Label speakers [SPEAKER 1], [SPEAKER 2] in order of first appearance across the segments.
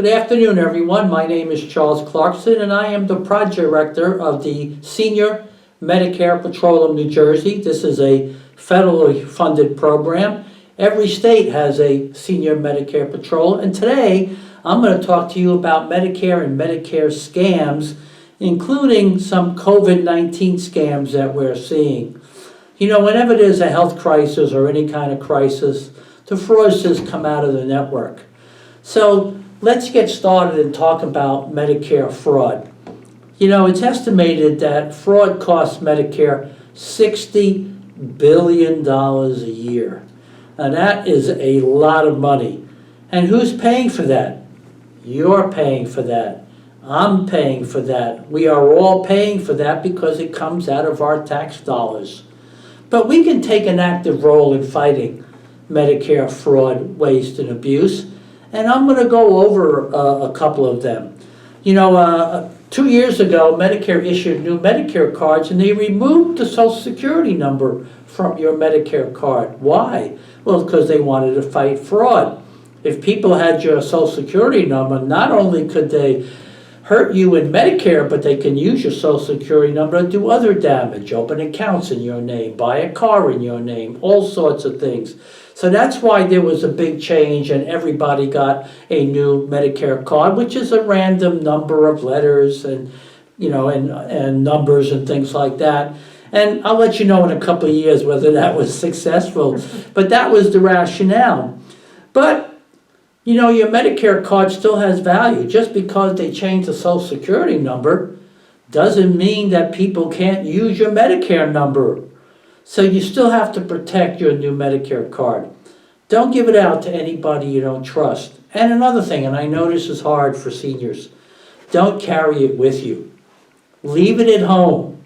[SPEAKER 1] Good afternoon, everyone. My name is Charles Clarkson, and I am the project director of the Senior Medicare Patrol of New Jersey. This is a federally funded program. Every state has a Senior Medicare Patrol, and today I'm going to talk to you about Medicare and Medicare scams, including some COVID-19 scams that we're seeing. You know, whenever there's a health crisis or any kind of crisis, the fraudsters come out of the network. So let's get started and talk about Medicare fraud. You know, it's estimated that fraud costs Medicare $60 billion a year. Now that is a lot of money. And who's paying for that? You're paying for that. I'm paying for that. We are all paying for that because it comes out of our tax dollars. But we can take an active role in fighting Medicare fraud, waste, and abuse. And I'm going to go over a couple of them. You know, 2 years ago, Medicare issued new Medicare cards, and they removed the Social Security number from your Medicare card. Why? Well, because they wanted to fight fraud. If people had your Social Security number, not only could they hurt you in Medicare, but they can use your Social Security number to do other damage, open accounts in your name, buy a car in your name, all sorts of things. So that's why there was a big change and everybody got a new Medicare card, which is a random number of letters and, you know, and numbers and things like that. And I'll let you know in a couple of years whether that was successful. But that was the rationale. But, you know, your Medicare card still has value. Just because they changed the Social Security number doesn't mean that people can't use your Medicare number. So you still have to protect your new Medicare card. Don't give it out to anybody you don't trust. And another thing, and I know this is hard for seniors, don't carry it with you. Leave it at home.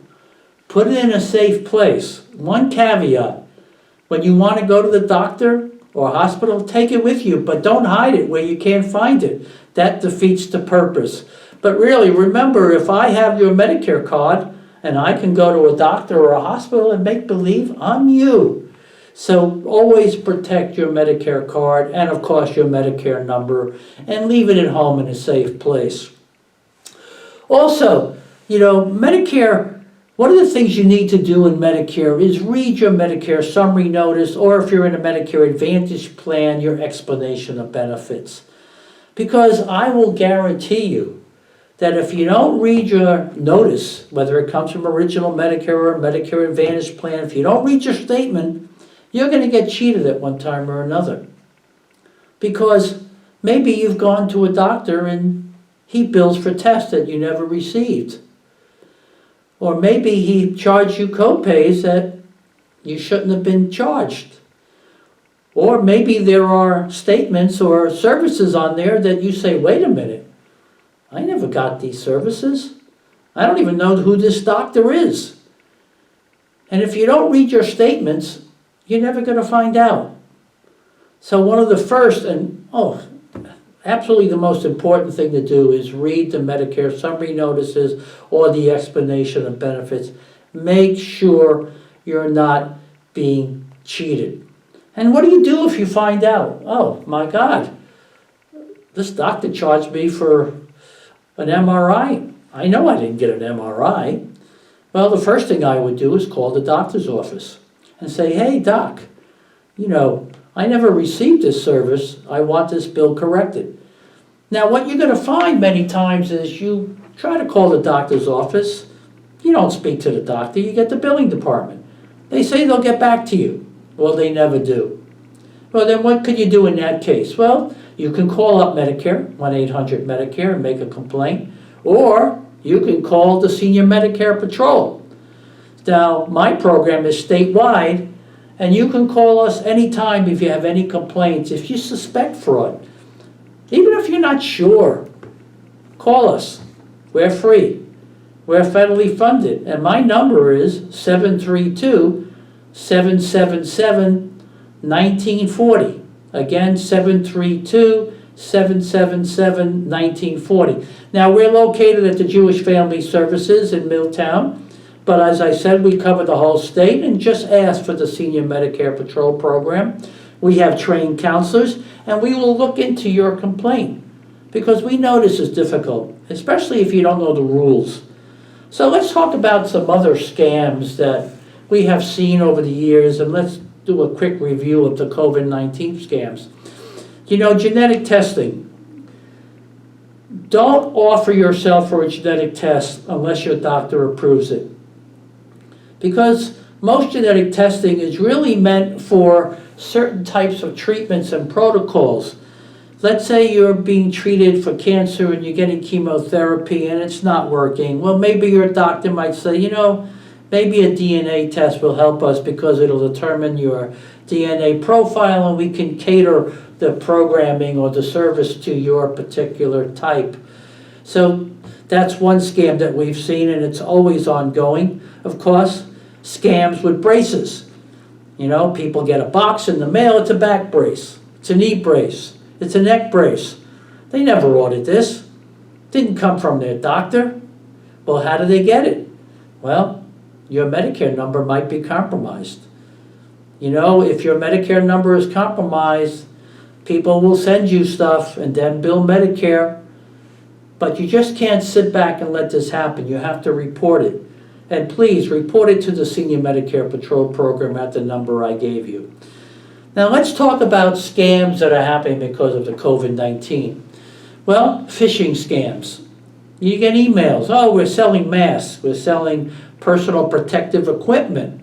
[SPEAKER 1] Put it in a safe place. One caveat, when you want to go to the doctor or hospital, take it with you, but don't hide it where you can't find it. That defeats the purpose. But really, remember, if I have your Medicare card, and I can go to a doctor or a hospital and make believe I'm you. So always protect your Medicare card and, of course, your Medicare number, and leave it at home in a safe place. Also, you know, Medicare, one of the things you need to do in Medicare is read your Medicare summary notice, or if you're in a Medicare Advantage plan, your explanation of benefits. Because I will guarantee you that if you don't read your notice, whether it comes from original Medicare or Medicare Advantage plan, if you don't read your statement, you're going to get cheated at one time or another. Because maybe you've gone to a doctor and he bills for tests that you never received. Or maybe he charged you co-pays that you shouldn't have been charged. Or maybe there are statements or services on there that you say, wait a minute, I never got these services. I don't even know who this doctor is. And if you don't read your statements, you're never going to find out. So one of the first and, absolutely the most important thing to do is read the Medicare summary notices or the explanation of benefits. Make sure you're not being cheated. And what do you do if you find out? Oh, my God, this doctor charged me for an MRI. I know I didn't get an MRI. Well, the first thing I would do is call the doctor's office and say, hey, doc, you know, I never received this service. I want this bill corrected. Now, what you're going to find many times is you try to call the doctor's office. You don't speak to the doctor. You get the billing department. They say they'll get back to you. Well, they never do. Well, then what could you do in that case? Well, you can call up Medicare, 1-800-MEDICARE, and make a complaint. Or you can call the Senior Medicare Patrol. Now, my program is statewide, and you can call us anytime if you have any complaints. If you suspect fraud, even if you're not sure, call us. We're free. We're federally funded. And my number is 732-777-1940. Again, 732-777-1940. Now, we're located at the Jewish Family Services in Milltown, but as I said, we cover the whole state, and just ask for the Senior Medicare Patrol program. We have trained counselors, and we will look into your complaint. because we know this is difficult, especially if you don't know the rules. So let's talk about some other scams that we have seen over the years, and let's do a quick review of the COVID-19 scams. You know, genetic testing. Don't offer yourself for a genetic test unless your doctor approves it. Because most genetic testing is really meant for certain types of treatments and protocols. Let's say you're being treated for cancer and you're getting chemotherapy and it's not working. Well, maybe your doctor might say, you know, maybe a DNA test will help us because it'll determine your DNA profile and we can cater the programming or the service to your particular type. So that's one scam that we've seen, and it's always ongoing. Of course, scams with braces. You know, people get a box in the mail, it's a back brace, it's a knee brace, it's a neck brace. They never ordered this. Didn't come from their doctor. Well, how did they get it? Well, your Medicare number might be compromised. You know, if your Medicare number is compromised, people will send you stuff and then bill Medicare. But you just can't sit back and let this happen. You have to report it. And please report it to the Senior Medicare Patrol Program at the number I gave you. Now let's talk about scams that are happening because of the COVID-19. Well, phishing scams. You get emails, oh, we're selling masks, we're selling personal protective equipment.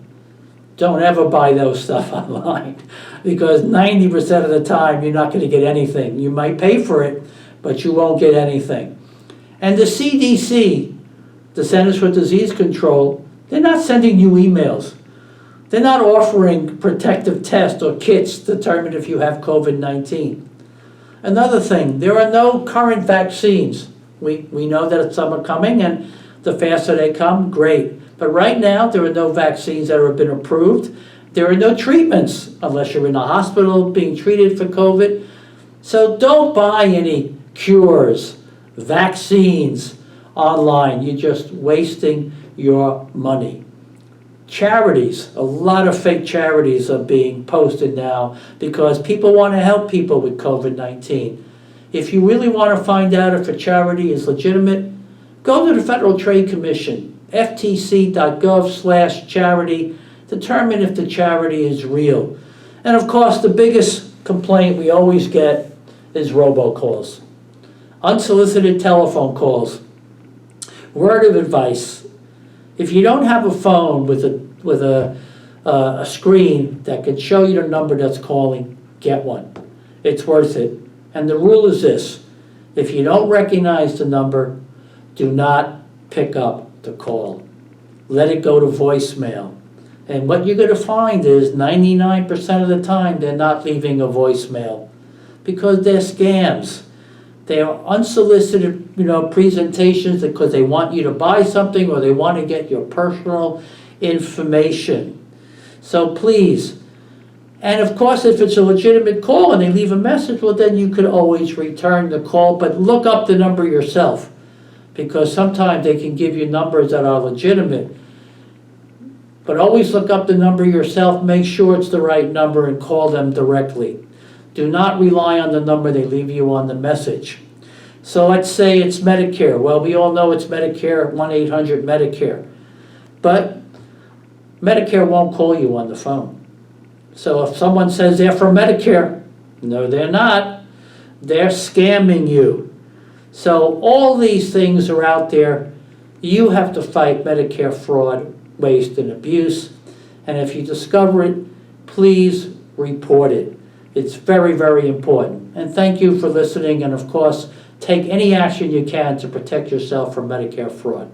[SPEAKER 1] Don't ever buy those stuff online because 90% of the time you're not going to get anything. You might pay for it, but you won't get anything. And the CDC, the Centers for Disease Control, they're not sending you emails. They're not offering protective tests or kits to determine if you have COVID-19. Another thing, there are no current vaccines. We know that some are coming, and the faster they come, great. But right now, there are no vaccines that have been approved. There are no treatments unless you're in a hospital being treated for COVID. So don't buy any cures, vaccines online. You're just wasting your money. Charities, a lot of fake charities are being posted now because people want to help people with COVID-19. If you really want to find out if a charity is legitimate, go to the Federal Trade Commission, ftc.gov/charity, determine if the charity is real. And of course, the biggest complaint we always get is robocalls. Unsolicited telephone calls. Word of advice. If you don't have a phone with a screen that can show you the number that's calling, get one. It's worth it. And the rule is this: if you don't recognize the number, do not pick up the call. Let it go to voicemail. And what you're going to find is 99% of the time they're not leaving a voicemail because they're scams. They are unsolicited, presentations because they want you to buy something or they want to get your personal information. So please, and of course if it's a legitimate call and they leave a message, well then you could always return the call, but look up the number yourself because sometimes they can give you numbers that are legitimate. But always look up the number yourself, make sure it's the right number and call them directly. Do not rely on the number they leave you on the message. So let's say it's Medicare. Well, we all know it's Medicare, 1-800-MEDICARE. But Medicare won't call you on the phone. So if someone says they're from Medicare, no, they're not. They're scamming you. So all these things are out there. You have to fight Medicare fraud, waste, and abuse. And if you discover it, please report it. It's very, very important. And thank you for listening. And of course, take any action you can to protect yourself from Medicare fraud.